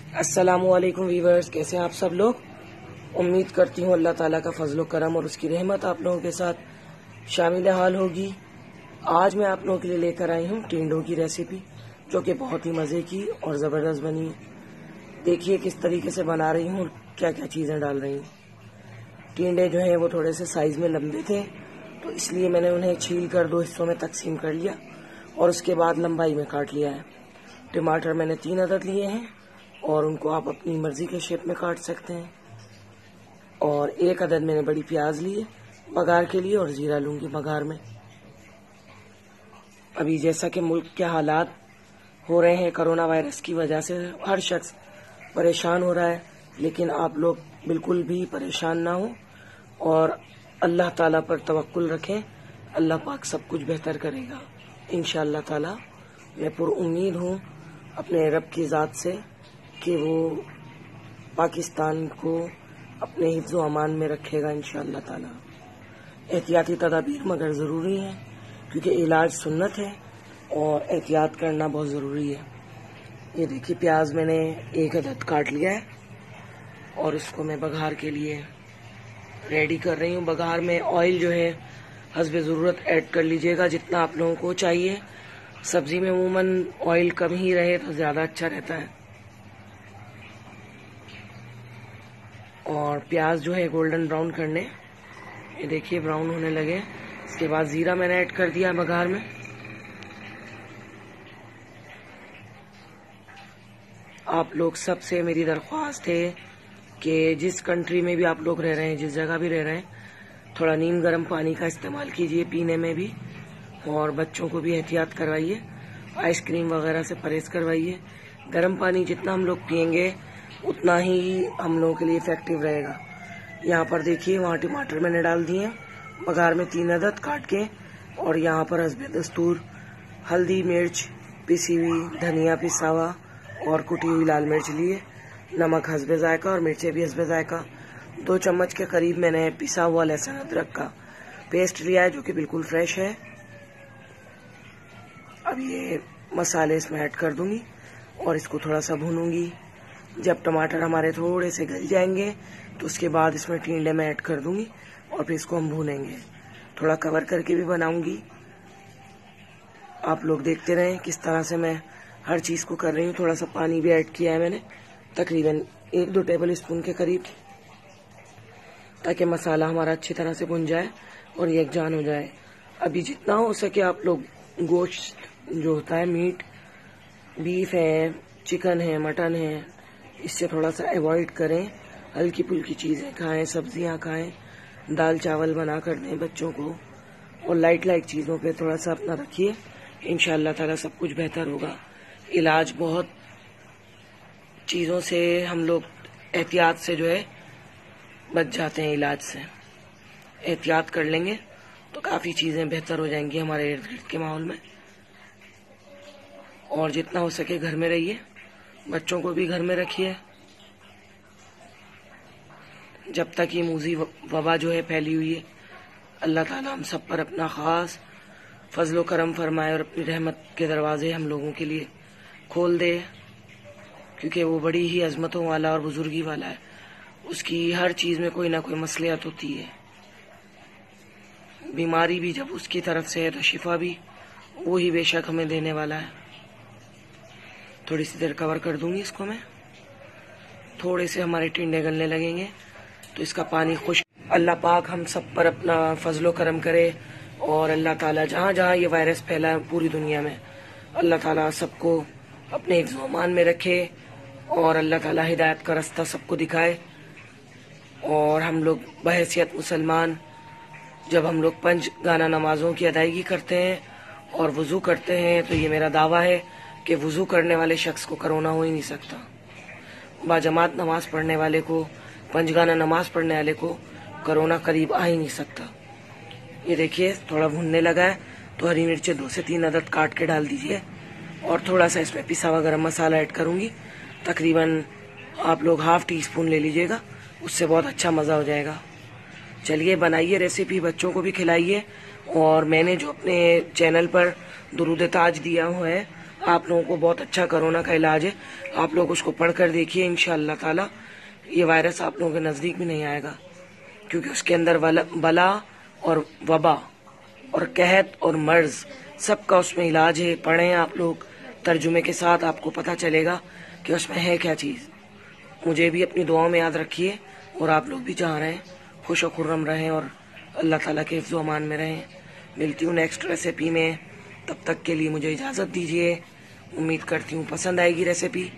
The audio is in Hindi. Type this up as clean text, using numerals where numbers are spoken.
अस्सलामुअलैकुम वीवर्स, कैसे हैं आप सब लोग। उम्मीद करती हूँ अल्लाह ताला का फजल करम और उसकी रहमत आप लोगों के साथ शामिल हाल होगी। आज मैं आप लोगों के लिए लेकर आई हूँ टिंडों की रेसिपी, जो कि बहुत ही मज़े की और ज़बरदस्त बनी है। देखिए किस तरीके से बना रही हूँ, क्या क्या चीज़ें डाल रही हूँ। टिंडे जो हैं वो थोड़े से साइज़ में लंबे थे, तो इसलिए मैंने उन्हें छील कर 2 हिस्सों में तकसीम कर लिया और उसके बाद लंबाई में काट लिया है। टमाटर मैंने 3 अदद लिए हैं और उनको आप अपनी मर्ज़ी के शेप में काट सकते हैं। और 1 अदद मैंने बड़ी प्याज ली है बघार के लिए, और ज़ीरा लूँगी बघार में। अभी जैसा कि मुल्क के हालात हो रहे हैं कोरोना वायरस की वजह से, हर शख्स परेशान हो रहा है, लेकिन आप लोग बिल्कुल भी परेशान ना हो और अल्लाह ताला पर तवक्कुल रखें। अल्लाह पाक सब कुछ बेहतर करेगा इंशाअल्लाह ताला। मैं पुरुम्मीद हूँ अपने रब की ज़ात से कि वो पाकिस्तान को अपने हिफ्ज़ व अमान में रखेगा इंशाअल्लाह ताला। एहतियाती तदाबीर मगर ज़रूरी है, क्योंकि इलाज सुन्नत है और एहतियात करना बहुत ज़रूरी है। ये देखिए प्याज मैंने 1 अदद काट लिया है और इसको मैं बघार के लिए रेडी कर रही हूँ। बघार में ऑयल जो है हस्बे ज़रूरत ऐड कर लीजिएगा, जितना आप लोगों को चाहिए। सब्ज़ी में अमूमन ऑयल कम ही रहे तो ज़्यादा अच्छा रहता है। और प्याज जो है गोल्डन ब्राउन करने, ये देखिए ब्राउन होने लगे। इसके बाद ज़ीरा मैंने ऐड कर दिया बघार में। आप लोग सबसे मेरी दरख्वास्त है कि जिस कंट्री में भी आप लोग रह रहे हैं, जिस जगह भी रह रहे हैं, थोड़ा नीम गर्म पानी का इस्तेमाल कीजिए पीने में भी, और बच्चों को भी एहतियात करवाइए। आइसक्रीम वगैरह से परहेज करवाइए। गर्म पानी जितना हम लोग पियेंगे उतना ही हम लोगों के लिए इफेक्टिव रहेगा। यहाँ पर देखिए वहाँ टमाटर मैंने डाल दिए हैं बघार में 3 अदद काट के, और यहाँ पर हस्बे दस्तूर हल्दी, मिर्च पिसी हुई, धनिया पिसा हुआ और कुटी हुई लाल मिर्च लिए, नमक हस्बे जायका और मिर्चें भी हस्बे जायका। 2 चम्मच के करीब मैंने पिसा हुआ लहसुन अदरक का पेस्ट लिया है, जो कि बिल्कुल फ्रेश है। अब ये मसाले इसमें ऐड कर दूंगी और इसको थोड़ा सा भूनूंगी। जब टमाटर हमारे थोड़े से गल जाएंगे तो उसके बाद इसमें टिंडे में ऐड कर दूंगी और फिर इसको हम भूनेंगे। थोड़ा कवर करके भी बनाऊंगी। आप लोग देखते रहें किस तरह से मैं हर चीज़ को कर रही हूँ। थोड़ा सा पानी भी ऐड किया है मैंने, तकरीबन 1-2 टेबल स्पून के करीब, ताकि मसाला हमारा अच्छी तरह से भुन जाए और यकजान हो जाए। अभी जितना हो सके आप लोग गोश्त जो होता है, मीट, बीफ है, चिकन है, मटन है, इससे थोड़ा सा अवॉइड करें। हल्की फुल्की चीज़ें खाएं, सब्जियां खाएं, दाल चावल बना कर दें बच्चों को, और लाइट चीज़ों पे थोड़ा सा अपना रखिए। इंशाअल्लाह ताला सब कुछ बेहतर होगा। इलाज बहुत चीज़ों से हम लोग एहतियात से जो है बच जाते हैं। इलाज से एहतियात कर लेंगे तो काफ़ी चीज़ें बेहतर हो जाएंगी हमारे इर्द गिर्द के माहौल में। और जितना हो सके घर में रहिए, बच्चों को भी घर में रखिए। जब तक ये मूजी वबा जो है फैली हुई है, अल्लाह ताला हम सब पर अपना ख़ास फजलो करम फरमाए और अपनी रहमत के दरवाजे हम लोगों के लिए खोल दे, क्योंकि वो बड़ी ही अजमतों वाला और बुजुर्गी वाला है। उसकी हर चीज़ में कोई ना कोई मसलियत होती है। बीमारी भी जब उसकी तरफ से है तो शिफा भी वो ही बेशक हमें देने वाला है। थोड़ी सी देर कवर कर दूंगी इसको मैं। थोड़े से हमारे टिंडे गलने लगेंगे तो इसका पानी खुश। अल्लाह पाक हम सब पर अपना फजलो करम करे, और अल्लाह ताला जहाँ जहाँ ये वायरस फैला है पूरी दुनिया में, अल्लाह ताला सबको अपने हिफ्ज़ व अमान में रखे, और अल्लाह ताला हिदायत का रास्ता सबको दिखाए। और हम लोग बहैसियत मुसलमान, जब हम लोग 5 गाना नमाज़ों की अदायगी करते हैं और वज़ू करते हैं, तो ये मेरा दावा है कि वज़ू करने वाले शख्स को कोरोना हो ही नहीं सकता। बाजमात नमाज पढ़ने वाले को, 5 गाना नमाज पढ़ने वाले को कोरोना करीब आ ही नहीं सकता। ये देखिए थोड़ा भुनने लगा है, तो हरी मिर्चें 2 से 3 अदद काट के डाल दीजिए, और थोड़ा सा इसमें पिसा हुआ गरम मसाला ऐड करूँगी। तकरीबन आप लोग ½ टीस्पून ले लीजिएगा, उससे बहुत अच्छा मज़ा हो जाएगा। चलिए बनाइए रेसिपी, बच्चों को भी खिलाइए। और मैंने जो अपने चैनल पर दुरूद ताज दिया हुआ है आप लोगों को बहुत अच्छा कोरोना का इलाज है। आप लोग उसको पढ़कर देखिए, इंशाअल्लाह ताला ये वायरस आप लोगों के नज़दीक भी नहीं आएगा, क्योंकि उसके अंदर बला और वबा और कहत और मर्ज सबका उसमें इलाज है। पढ़ें आप लोग, तर्जुमे के साथ आपको पता चलेगा कि उसमें है क्या चीज़। मुझे भी अपनी दुआओं में याद रखिए, और आप लोग भी चाह रहे हैं खुश और खुर्रम रहें और अल्लाह ताला के हिफ्ज़ व अमान में रहें। मिलती हूँ नेक्स्ट रेसिपी में, तब तक के लिए मुझे इजाज़त दीजिए। उम्मीद करती हूँ पसंद आएगी रेसिपी।